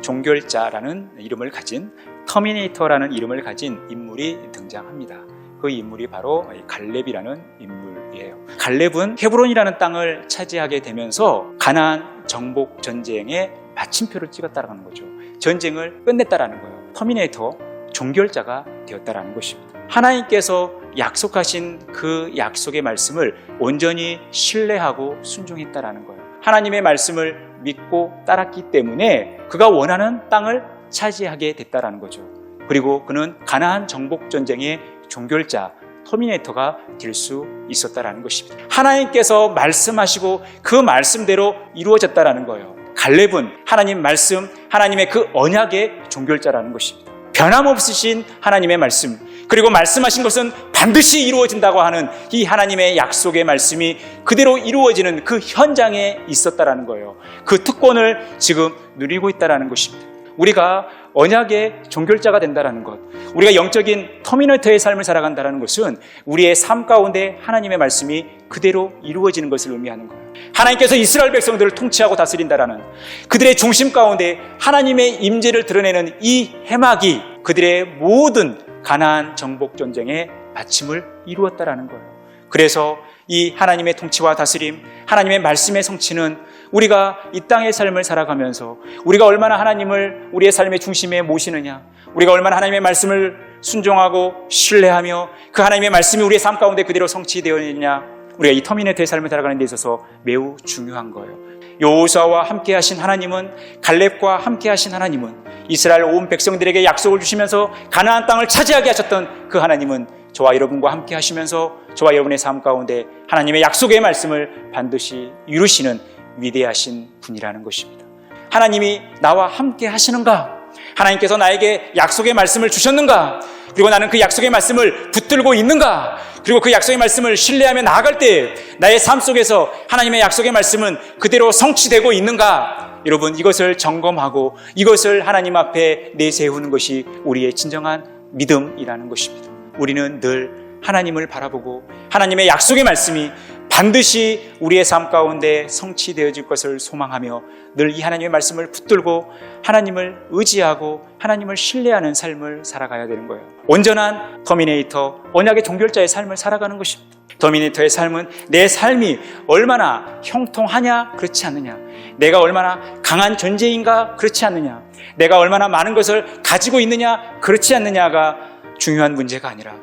종결자라는 이름을 가진 터미네이터라는 이름을 가진 인물이 등장합니다. 그 인물이 바로 갈렙이라는 인물이에요. 갈렙은 헤브론이라는 땅을 차지하게 되면서 가나안 정복 전쟁의 마침표를 찍었다라는 거죠. 전쟁을 끝냈다라는 거예요. 터미네이터, 종결자가 되었다라는 것입니다. 하나님께서 약속하신 그 약속의 말씀을 온전히 신뢰하고 순종했다라는 거예요. 하나님의 말씀을 믿고 따랐기 때문에 그가 원하는 땅을 차지하게 됐다라는 거죠. 그리고 그는 가나안 정복 전쟁의 종결자, 터미네이터가 될 수 있었다라는 것입니다. 하나님께서 말씀하시고 그 말씀대로 이루어졌다라는 거예요. 갈렙은 하나님 말씀, 하나님의 그 언약의 종결자라는 것입니다. 변함없으신 하나님의 말씀, 그리고 말씀하신 것은 반드시 이루어진다고 하는 이 하나님의 약속의 말씀이 그대로 이루어지는 그 현장에 있었다라는 거예요. 그 특권을 지금 누리고 있다라는 것입니다. 우리가 언약의 종결자가 된다는 것, 우리가 영적인 터미네이터의 삶을 살아간다는 것은 우리의 삶 가운데 하나님의 말씀이 그대로 이루어지는 것을 의미하는 거예요. 하나님께서 이스라엘 백성들을 통치하고 다스린다라는 그들의 중심 가운데 하나님의 임재를 드러내는 이 해막이 그들의 모든 가나안 정복 전쟁의 마침을 이루었다라는 거예요. 그래서 이 하나님의 통치와 다스림, 하나님의 말씀의 성취는 우리가 이 땅의 삶을 살아가면서 우리가 얼마나 하나님을 우리의 삶의 중심에 모시느냐, 우리가 얼마나 하나님의 말씀을 순종하고 신뢰하며 그 하나님의 말씀이 우리의 삶 가운데 그대로 성취되어 있느냐, 우리가 이 터미네이터의 삶을 살아가는 데 있어서 매우 중요한 거예요. 여호수아와 함께 하신 하나님은, 갈렙과 함께 하신 하나님은, 이스라엘 온 백성들에게 약속을 주시면서 가나안 땅을 차지하게 하셨던 그 하나님은 저와 여러분과 함께 하시면서 저와 여러분의 삶 가운데 하나님의 약속의 말씀을 반드시 이루시는 위대하신 분이라는 것입니다. 하나님이 나와 함께 하시는가? 하나님께서 나에게 약속의 말씀을 주셨는가? 그리고 나는 그 약속의 말씀을 붙들고 있는가? 그리고 그 약속의 말씀을 신뢰하며 나아갈 때 나의 삶 속에서 하나님의 약속의 말씀은 그대로 성취되고 있는가? 여러분, 이것을 점검하고 이것을 하나님 앞에 내세우는 것이 우리의 진정한 믿음이라는 것입니다. 우리는 늘 하나님을 바라보고 하나님의 약속의 말씀이 반드시 우리의 삶 가운데 성취되어질 것을 소망하며 늘 이 하나님의 말씀을 붙들고 하나님을 의지하고 하나님을 신뢰하는 삶을 살아가야 되는 거예요. 온전한 터미네이터, 언약의 종결자의 삶을 살아가는 것입니다. 터미네이터의 삶은 내 삶이 얼마나 형통하냐, 그렇지 않느냐, 내가 얼마나 강한 존재인가, 그렇지 않느냐, 내가 얼마나 많은 것을 가지고 있느냐, 그렇지 않느냐가 중요한 문제가 아니라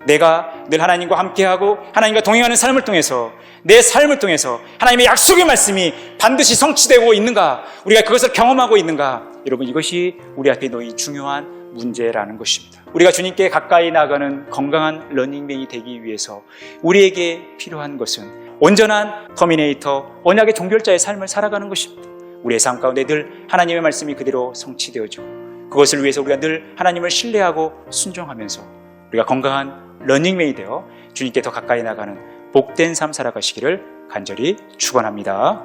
내가 늘 하나님과 함께하고 하나님과 동행하는 삶을 통해서 내 삶을 통해서 하나님의 약속의 말씀이 반드시 성취되고 있는가, 우리가 그것을 경험하고 있는가, 여러분, 이것이 우리 앞에 놓인 중요한 문제라는 것입니다. 우리가 주님께 가까이 나가는 건강한 러닝맨이 되기 위해서 우리에게 필요한 것은 온전한 터미네이터, 언약의 종결자의 삶을 살아가는 것입니다. 우리의 삶 가운데 늘 하나님의 말씀이 그대로 성취되어지고 그것을 위해서 우리가 늘 하나님을 신뢰하고 순종하면서 우리가 건강한 러닝맨이 되어 주님께 더 가까이 나가는 복된 삶 살아가시기를 간절히 축원합니다.